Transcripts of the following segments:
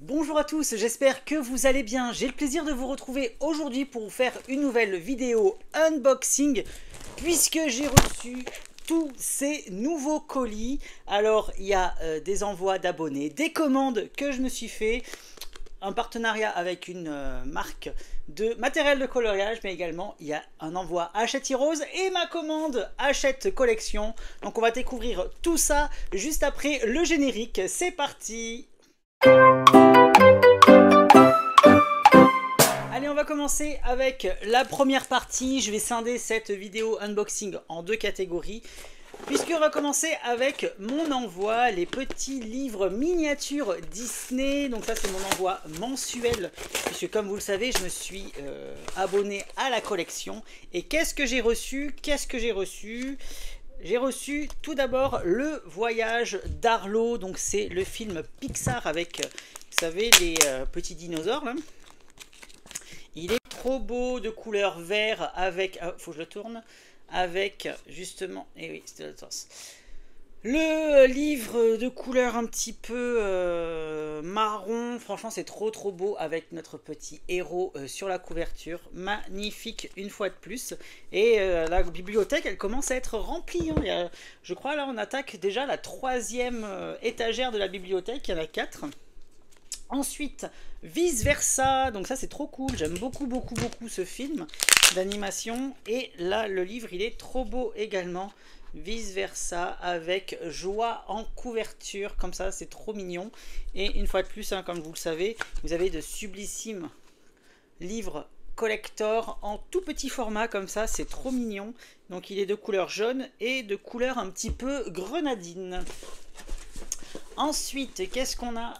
Bonjour à tous, j'espère que vous allez bien. J'ai le plaisir de vous retrouver aujourd'hui pour vous faire une nouvelle vidéo unboxing puisque j'ai reçu tous ces nouveaux colis. Alors il y a des envois d'abonnés, des commandes que je me suis fait, un partenariat avec une marque de matériel de coloriage, mais également il y a un envoi Hachette Heroes et ma commande Hachette Collection. Donc on va découvrir tout ça juste après le générique. C'est parti! Allez, on va commencer avec la première partie. Je vais scinder cette vidéo unboxing en deux catégories, puisqu'on va commencer avec mon envoi, les petits livres miniatures Disney. Donc ça, c'est mon envoi mensuel, puisque comme vous le savez, je me suis abonné à la collection. Et qu'est-ce que j'ai reçu? J'ai reçu tout d'abord Le Voyage d'Arlo. Donc c'est le film Pixar avec, vous savez, les petits dinosaures là. Il est trop beau, de couleur vert avec... Ah, faut que je le tourne. Avec, justement... Eh oui, c'était le torse. Le livre de couleur un petit peu marron. Franchement, c'est trop beau avec notre petit héros sur la couverture. Magnifique une fois de plus. Et la bibliothèque, elle commence à être remplie. Hein. Je crois là, on attaque déjà la troisième étagère de la bibliothèque. Il y en a 4. Ensuite, Vice Versa, donc ça c'est trop cool, j'aime beaucoup ce film d'animation. Et là, le livre, il est trop beau également, Vice Versa, avec joie en couverture, comme ça, c'est trop mignon. Et une fois de plus, hein, comme vous le savez, vous avez de sublissimes livres collector en tout petit format, comme ça, c'est trop mignon. Donc il est de couleur jaune et de couleur un petit peu grenadine. Ensuite, qu'est-ce qu'on a ?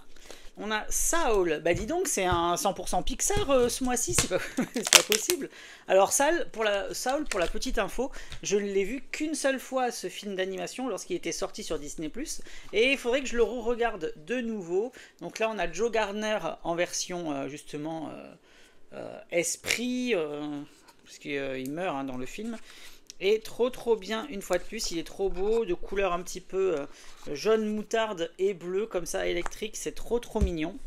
On a Saul, bah dis donc, c'est un 100% Pixar ce mois-ci, c'est pas, pas possible. Alors Saul, pour la petite info, je ne l'ai vu qu'une seule fois, ce film d'animation, lorsqu'il était sorti sur Disney+. Et il faudrait que je le re-regarde de nouveau. Donc là, on a Joe Gardner en version, justement, esprit, parce qu'il meurt hein, dans le film. Et trop bien, une fois de plus, il est trop beau, de couleur un petit peu jaune moutarde et bleu, comme ça, électrique, c'est trop mignon.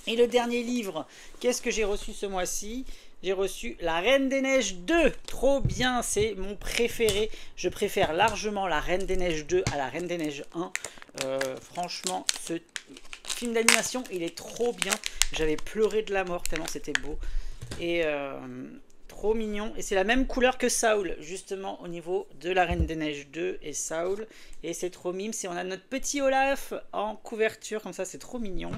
Et le dernier livre, qu'est-ce que j'ai reçu ce mois-ci? J'ai reçu La Reine des Neiges 2, trop bien, c'est mon préféré. Je préfère largement La Reine des Neiges 2 à La Reine des Neiges 1. Franchement, ce film d'animation, il est trop bien. J'avais pleuré de la mort tellement c'était beau. Et... trop mignon, et c'est la même couleur que Saul, justement au niveau de la Reine des Neiges 2 et Saul, et c'est trop mime. On a notre petit Olaf en couverture, comme ça c'est trop mignon,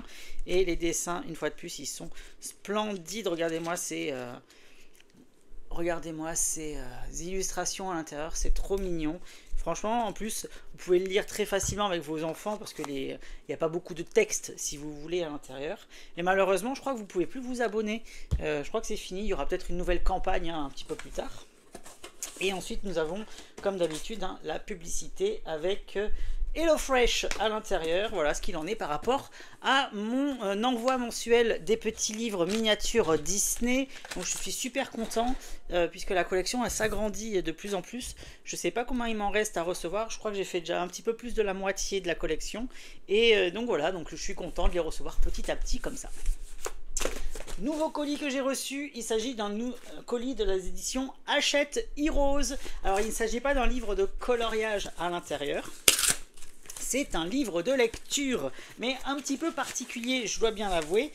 et les dessins, une fois de plus, ils sont splendides. Regardez-moi ces illustrations à l'intérieur, c'est trop mignon. Franchement, en plus, vous pouvez le lire très facilement avec vos enfants parce que il n'y a pas beaucoup de texte, si vous voulez, à l'intérieur. Et malheureusement, je crois que vous ne pouvez plus vous abonner. Je crois que c'est fini. Il y aura peut-être une nouvelle campagne hein, un petit peu plus tard. Et ensuite, nous avons, comme d'habitude, hein, la publicité avec HelloFresh à l'intérieur. Voilà ce qu'il en est par rapport à mon envoi mensuel des petits livres miniatures Disney. Donc je suis super content puisque la collection elle s'agrandit de plus en plus. Je sais pas combien il m'en reste à recevoir. Je crois que j'ai fait déjà un petit peu plus de la moitié de la collection. Et donc voilà, donc je suis content de les recevoir petit à petit comme ça. Nouveau colis que j'ai reçu, il s'agit d'un colis de les éditions Hachette Heroes. Alors il ne s'agit pas d'un livre de coloriage à l'intérieur. C'est un livre de lecture, mais un petit peu particulier, je dois bien l'avouer,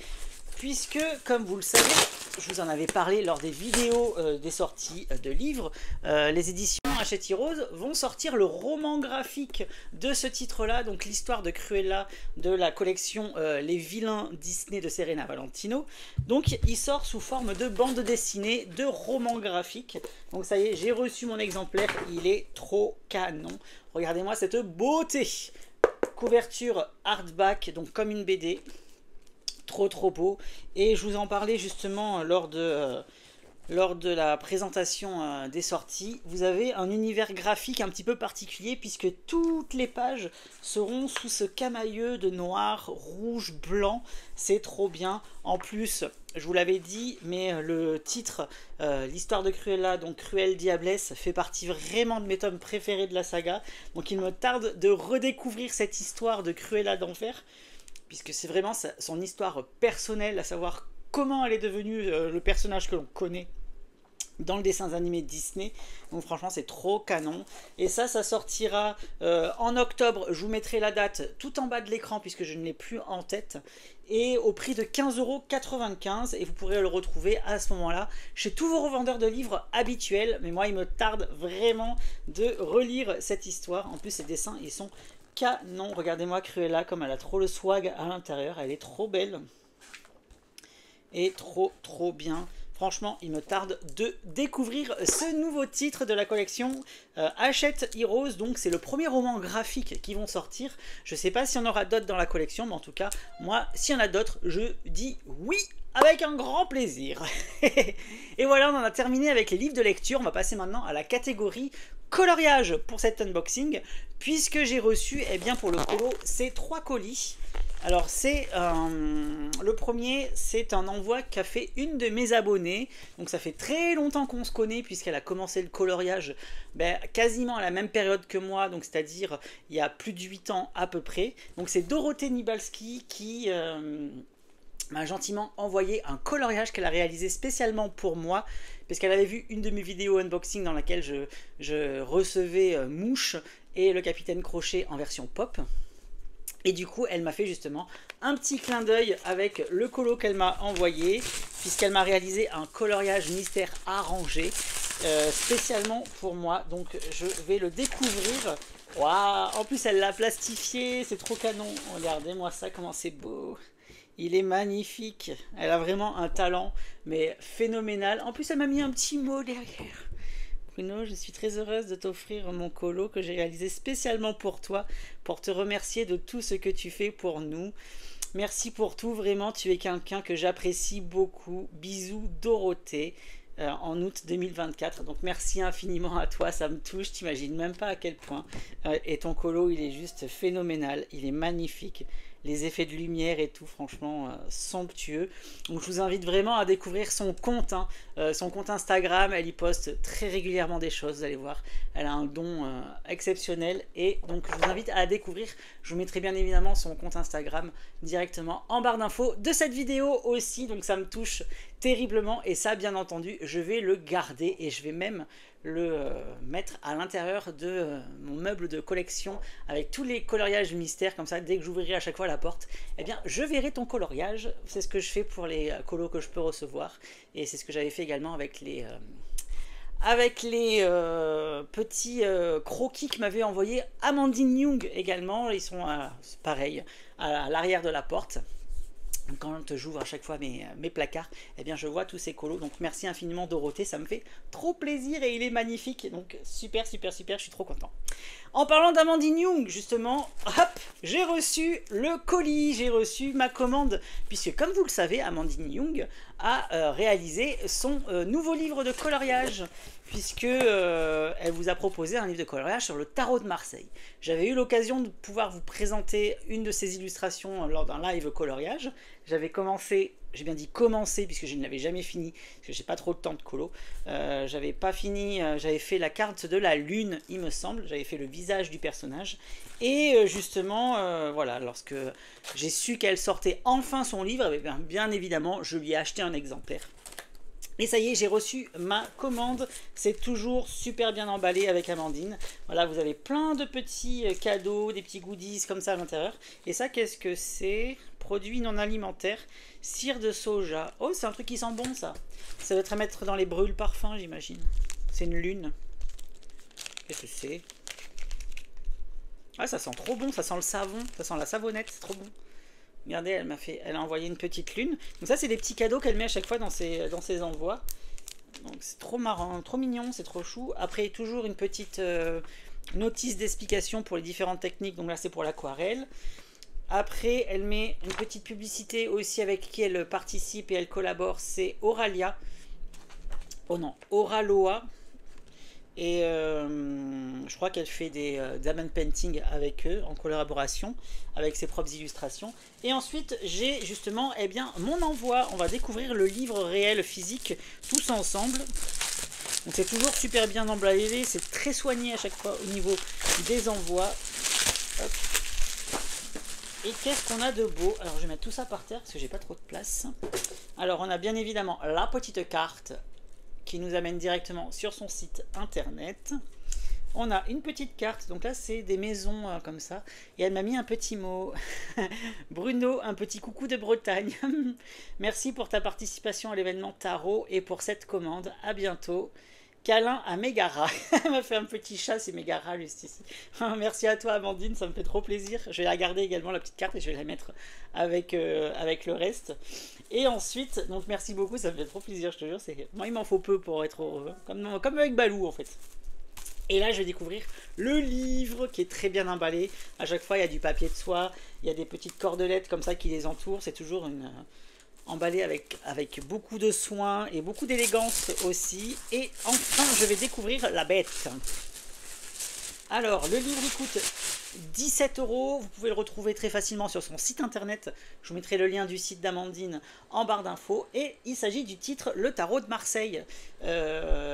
puisque, comme vous le savez, je vous en avais parlé lors des vidéos des sorties de livres, les éditions Hachette Heroes vont sortir le roman graphique de ce titre-là, donc l'histoire de Cruella de la collection Les Vilains Disney de Serena Valentino. Donc il sort sous forme de bande dessinée, de roman graphique. Donc ça y est, j'ai reçu mon exemplaire, il est trop canon. Regardez-moi cette beauté! Couverture hardback, donc comme une BD. Trop beau. Et je vous en parlais justement lors de la présentation des sorties. Vous avez un univers graphique un petit peu particulier puisque toutes les pages seront sous ce camailleux de noir, rouge, blanc. C'est trop bien. En plus, je vous l'avais dit, mais le titre, l'histoire de Cruella, donc Cruelle Diablesse, fait partie vraiment de mes tomes préférés de la saga. Donc il me tarde de redécouvrir cette histoire de Cruella d'enfer. puisque c'est vraiment son histoire personnelle, à savoir comment elle est devenue le personnage que l'on connaît dans le dessin animé Disney. Donc franchement c'est trop canon. Et ça sortira en octobre. Je vous mettrai la date tout en bas de l'écran puisque je ne l'ai plus en tête. Et au prix de 15,95 €. Et vous pourrez le retrouver à ce moment-là chez tous vos revendeurs de livres habituels. Mais moi il me tarde vraiment de relire cette histoire. En plus ces dessins ils sont canon. Regardez-moi Cruella comme elle a trop le swag à l'intérieur. Elle est trop belle. Et trop bien. Franchement, il me tarde de découvrir ce nouveau titre de la collection Hachette Heroes. Donc c'est le premier roman graphique qui vont sortir. Je ne sais pas s'il y en aura d'autres dans la collection, mais en tout cas, moi, s'il y en a d'autres, je dis oui avec un grand plaisir. Et voilà, on en a terminé avec les livres de lecture. On va passer maintenant à la catégorie coloriage pour cet unboxing, puisque j'ai reçu, eh bien pour le colo, ces 3 colis. Alors c'est le premier, c'est un envoi qu'a fait une de mes abonnées. Donc ça fait très longtemps qu'on se connaît puisqu'elle a commencé le coloriage quasiment à la même période que moi, donc c'est-à-dire il y a plus de 8 ans à peu près. Donc c'est Dorothée Nibalski qui m'a gentiment envoyé un coloriage qu'elle a réalisé spécialement pour moi, parce qu'elle avait vu une de mes vidéos unboxing dans laquelle je recevais Mouche et le Capitaine Crochet en version pop. Et du coup, elle m'a fait justement un petit clin d'œil avec le colo qu'elle m'a envoyé, puisqu'elle m'a réalisé un coloriage mystère arrangé, spécialement pour moi. Donc je vais le découvrir. Waouh! En plus, elle l'a plastifié, c'est trop canon. Regardez-moi ça, comment c'est beau. Il est magnifique. Elle a vraiment un talent, mais phénoménal. En plus, elle m'a mis un petit mot derrière. Bruno, je suis très heureuse de t'offrir mon colo que j'ai réalisé spécialement pour toi, pour te remercier de tout ce que tu fais pour nous. Merci pour tout, vraiment, tu es quelqu'un que j'apprécie beaucoup. Bisous Dorothée, en août 2024. Donc merci infiniment à toi, ça me touche, t'imagines même pas à quel point. Et ton colo, il est juste phénoménal, il est magnifique. Les effets de lumière et tout, franchement, somptueux. Donc je vous invite vraiment à découvrir son compte, son compte Instagram. Elle y poste très régulièrement des choses, vous allez voir. Elle a un don exceptionnel et donc je vous invite à la découvrir. Je vous mettrai bien évidemment son compte Instagram directement en barre d'infos de cette vidéo aussi. Donc ça me touche terriblement et ça, bien entendu, je vais le garder et je vais même le mettre à l'intérieur de mon meuble de collection avec tous les coloriages mystères. Comme ça, dès que j'ouvrirai à chaque fois la porte, eh bien je verrai ton coloriage. C'est ce que je fais pour les colos que je peux recevoir et c'est ce que j'avais fait également avec les petits croquis que m'avait envoyé Amandine Young également. Ils sont pareil à l'arrière de la porte. Quand j'ouvre à chaque fois mes placards, eh bien je vois tous ces colos. Donc merci infiniment Dorothée, ça me fait trop plaisir et il est magnifique. Donc super, je suis trop content. En parlant d'Amandine Young, justement, hop, j'ai reçu le colis, j'ai reçu ma commande. Puisque comme vous le savez, Amandine Young a réalisé son nouveau livre de coloriage. Puisque elle vous a proposé un livre de coloriage sur le tarot de Marseille. J'avais eu l'occasion de pouvoir vous présenter une de ses illustrations lors d'un live coloriage. J'avais commencé, j'ai bien dit commencé puisque je ne l'avais jamais fini, parce que j'ai pas trop de temps de colo. J'avais pas fini, j'avais fait la carte de la lune, il me semble. J'avais fait le visage du personnage. Et justement, voilà, lorsque j'ai su qu'elle sortait enfin son livre, bien évidemment, je lui ai acheté un exemplaire. Et ça y est, j'ai reçu ma commande. C'est toujours super bien emballé avec Amandine. Voilà, vous avez plein de petits cadeaux, des petits goodies comme ça à l'intérieur. Et ça, qu'est-ce que c'est? Produits non alimentaires, cire de soja. Oh, c'est un truc qui sent bon, ça. Ça doit être à mettre dans les brûles parfums, j'imagine. C'est une lune. Qu'est-ce que c'est? Ah, ça sent trop bon, ça sent le savon. Ça sent la savonnette, c'est trop bon. Regardez, elle a envoyé une petite lune. Donc ça, c'est des petits cadeaux qu'elle met à chaque fois dans ses envois. Donc c'est trop marrant, trop mignon, c'est trop chou. Après, toujours une petite notice d'explication pour les différentes techniques. Donc là, c'est pour l'aquarelle. Après, elle met une petite publicité aussi avec qui elle participe et elle collabore. C'est Auralia. Oh non, Auraloa. Et je crois qu'elle fait des diamond painting avec eux en collaboration avec ses propres illustrations. Et ensuite j'ai justement mon envoi. On va découvrir le livre réel physique tous ensemble. Donc c'est toujours super bien emballé, c'est très soigné à chaque fois au niveau des envois. Hop. Et qu'est-ce qu'on a de beau? Alors je vais mettre tout ça par terre parce que j'ai pas trop de place. Alors on a bien évidemment la petite carte qui nous amène directement sur son site internet. On a une petite carte, donc là c'est des maisons comme ça. Et elle m'a mis un petit mot. Bruno, un petit coucou de Bretagne. Merci pour ta participation à l'événement Tarot et pour cette commande. À bientôt. Câlin à Mégara. Elle m'a fait un petit chat, c'est Mégara juste ici. Merci à toi Amandine, ça me fait trop plaisir. Je vais la garder également la petite carte et je vais la mettre avec, avec le reste. Et ensuite, donc merci beaucoup, ça me fait trop plaisir, je te jure. Moi il m'en faut peu pour être heureux. Comme avec Balou en fait. Et là, je vais découvrir le livre qui est très bien emballé. À chaque fois, il y a du papier de soie, il y a des petites cordelettes comme ça qui les entourent. C'est toujours emballé avec beaucoup de soin et beaucoup d'élégance aussi. Et enfin, je vais découvrir la bête. Alors, le livre, il coûte 17 €. Vous pouvez le retrouver très facilement sur son site internet. Je vous mettrai le lien du site d'Amandine en barre d'infos. Et il s'agit du titre Le Tarot de Marseille.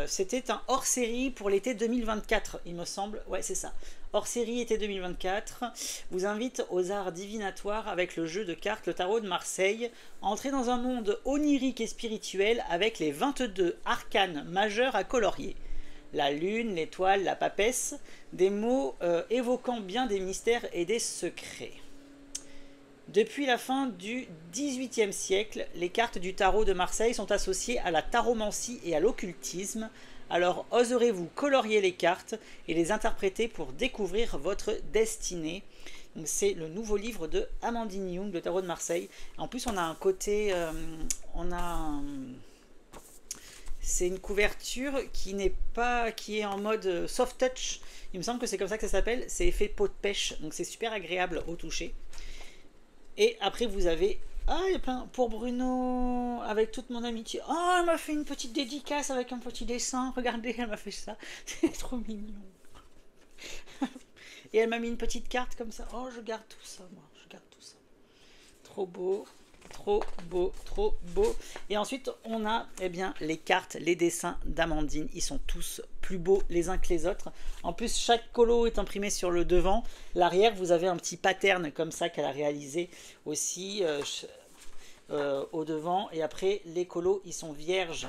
C'était un hors-série pour l'été 2024, il me semble. Ouais, c'est ça. Hors-série été 2024. Vous invite aux arts divinatoires avec le jeu de cartes Le Tarot de Marseille. Entrez dans un monde onirique et spirituel avec les 22 arcanes majeurs à colorier. La lune, l'étoile, la papesse, des mots évoquant bien des mystères et des secrets. Depuis la fin du XVIIIe siècle, les cartes du tarot de Marseille sont associées à la taromancie et à l'occultisme. Alors oserez-vous colorier les cartes et les interpréter pour découvrir votre destinée. C'est le nouveau livre de Amandine Young, Le Tarot de Marseille. En plus, on a un côté... c'est une couverture qui est en mode soft touch. Il me semble que c'est comme ça que ça s'appelle. C'est effet peau de pêche. Donc c'est super agréable au toucher. Et après vous avez... Ah, il y a plein... Pour Bruno, avec toute mon amitié. Oh, elle m'a fait une petite dédicace avec un petit dessin. Regardez, elle m'a fait ça. C'est trop mignon. Et elle m'a mis une petite carte comme ça. Oh, je garde tout ça, moi. Je garde tout ça. Trop beau. Trop beau, trop beau. Et ensuite, on a bien, les cartes, les dessins d'Amandine. Ils sont tous plus beaux les uns que les autres. En plus, chaque colo est imprimé sur le devant. L'arrière, vous avez un petit pattern comme ça qu'elle a réalisé aussi au devant. Et après, les colos, ils sont vierges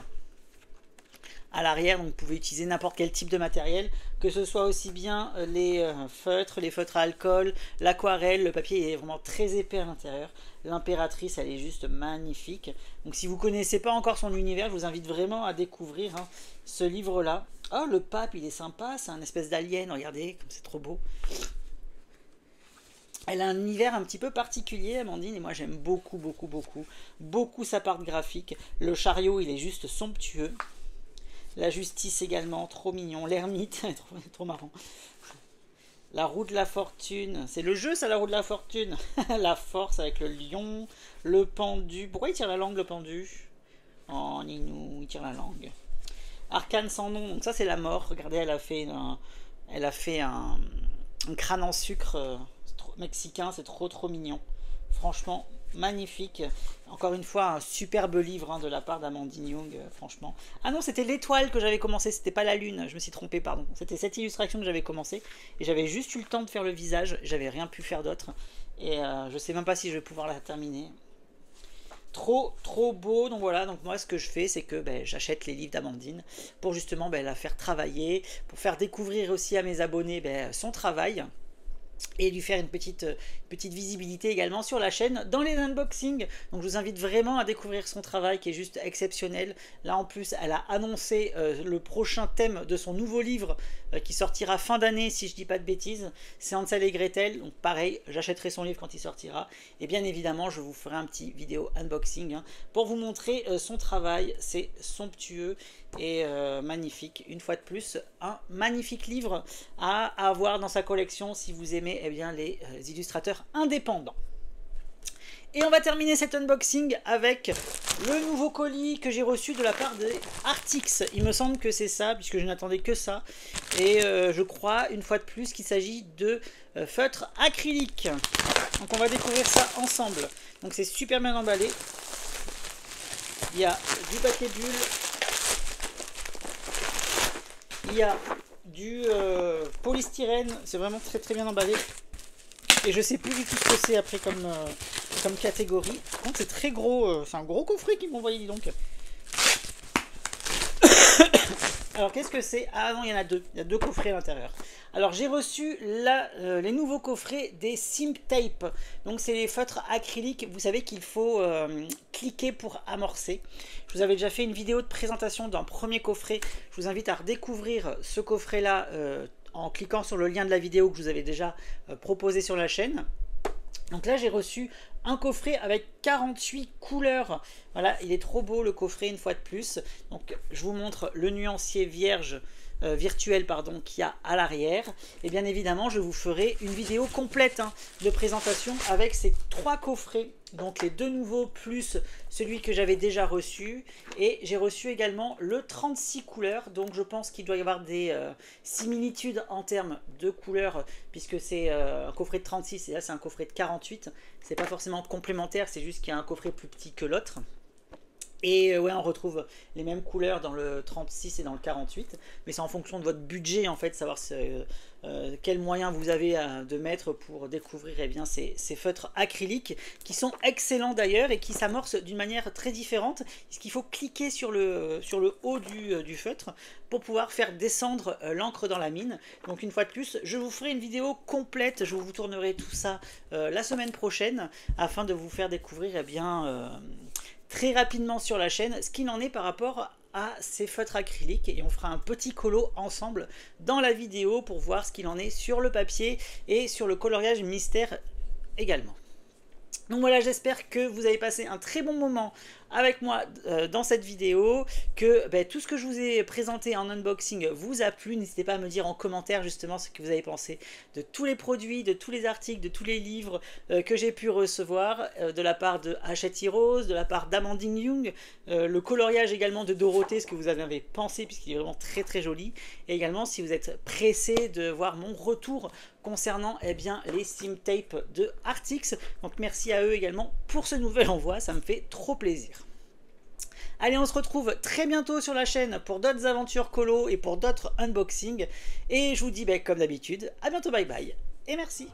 à l'arrière, donc vous pouvez utiliser n'importe quel type de matériel, que ce soit aussi bien les feutres à alcool, l'aquarelle, le papier est vraiment très épais à l'intérieur. L'impératrice, elle est juste magnifique. Donc si vous ne connaissez pas encore son univers, je vous invite vraiment à découvrir ce livre-là. Oh, le pape, il est sympa, c'est un espèce d'alien, regardez, comme c'est trop beau. Elle a un univers un petit peu particulier, Amandine, et moi j'aime beaucoup, beaucoup, beaucoup. Beaucoup sa part graphique. Le chariot, il est juste somptueux. La justice également, trop mignon. L'ermite, trop marrant. La roue de la fortune. C'est le jeu, ça, la roue de la fortune. La force avec le lion. Le pendu. Pourquoi il tire la langue, le pendu? Oh, Ninou, il tire la langue. Arcane sans nom. Donc ça, c'est la mort. Regardez, elle a fait un crâne en sucre mexicain. C'est trop, trop mignon. Franchement, magnifique. Encore une fois, un superbe livre de la part d'Amandine Young, franchement. Ah non, c'était l'étoile que j'avais commencé, c'était pas la lune, je me suis trompée, pardon. C'était cette illustration que j'avais commencé, et j'avais juste eu le temps de faire le visage, j'avais rien pu faire d'autre, et je sais même pas si je vais pouvoir la terminer. Trop, trop beau. Donc voilà, donc moi ce que je fais, c'est que j'achète les livres d'Amandine pour justement la faire travailler, pour faire découvrir aussi à mes abonnés son travail. Et lui faire une petite visibilité également sur la chaîne dans les unboxings. Donc je vous invite vraiment à découvrir son travail qui est juste exceptionnel. Là en plus elle a annoncé le prochain thème de son nouveau livre qui sortira fin d'année si je dis pas de bêtises. C'est Hansel et Gretel, donc pareil, j'achèterai son livre quand il sortira. Et bien évidemment je vous ferai un petit vidéo unboxing pour vous montrer son travail. C'est somptueux et magnifique. Une fois de plus, un magnifique livre à avoir dans sa collection si vous aimez les illustrateurs indépendants. Et on va terminer cet unboxing avec le nouveau colis que j'ai reçu de la part des Artix. Il me semble que c'est ça, puisque je n'attendais que ça. Et je crois, une fois de plus, qu'il s'agit de feutres acryliques. Donc on va découvrir ça ensemble. Donc c'est super bien emballé. Il y a du papier bulle. Il y a du polystyrène. C'est vraiment très très bien emballé. Et je sais plus du tout ce que c'est après comme catégorie. Par contre, c'est très gros. C'est un gros coffret qu'ils m'ont envoyé, dis donc. Alors, qu'est-ce que c'est? Ah non, il y en a deux. Il y a deux coffrets à l'intérieur. Alors, j'ai reçu les nouveaux coffrets des SimTape. Donc, c'est les feutres acryliques. Vous savez qu'il faut cliquer pour amorcer. Je vous avais déjà fait une vidéo de présentation d'un premier coffret. Je vous invite à redécouvrir ce coffret-là en cliquant sur le lien de la vidéo que je vous avais déjà proposé sur la chaîne. Donc là, j'ai reçu un coffret avec 48 couleurs. Voilà, il est trop beau le coffret une fois de plus. Donc je vous montre le nuancier vierge virtuel pardon, qu'il y a à l'arrière. Et bien évidemment, je vous ferai une vidéo complète de présentation avec ces trois coffrets. Donc les deux nouveaux plus celui que j'avais déjà reçu. Et j'ai reçu également le 36 couleurs. Donc je pense qu'il doit y avoir des similitudes en termes de couleurs. Puisque c'est un coffret de 36 et là c'est un coffret de 48. C'est pas forcément complémentaire, c'est juste qu'il y a un coffret plus petit que l'autre. Et ouais, on retrouve les mêmes couleurs dans le 36 et dans le 48. Mais c'est en fonction de votre budget, en fait, savoir quels moyens vous avez de mettre pour découvrir ces feutres acryliques qui sont excellents d'ailleurs et qui s'amorcent d'une manière très différente. Puisqu'il faut cliquer sur le haut du feutre pour pouvoir faire descendre l'encre dans la mine. Donc une fois de plus, je vous ferai une vidéo complète. Je vous tournerai tout ça la semaine prochaine afin de vous faire découvrir très rapidement sur la chaîne ce qu'il en est par rapport à ces feutres acryliques et on fera un petit colo ensemble dans la vidéo pour voir ce qu'il en est sur le papier et sur le coloriage mystère également. Donc voilà, j'espère que vous avez passé un très bon moment avec moi dans cette vidéo, que tout ce que je vous ai présenté en unboxing vous a plu. N'hésitez pas à me dire en commentaire justement ce que vous avez pensé de tous les produits, de tous les articles, de tous les livres que j'ai pu recevoir de la part de Hachette Heroes, de la part d'Amandine Young, le coloriage également de Dorothée, ce que vous avez pensé puisqu'il est vraiment très très joli, et également si vous êtes pressé de voir mon retour concernant les SimTape de Artix. Donc merci à eux également pour ce nouvel envoi, ça me fait trop plaisir. Allez, on se retrouve très bientôt sur la chaîne pour d'autres aventures colo et pour d'autres unboxings. Et je vous dis comme d'habitude, à bientôt, bye bye et merci.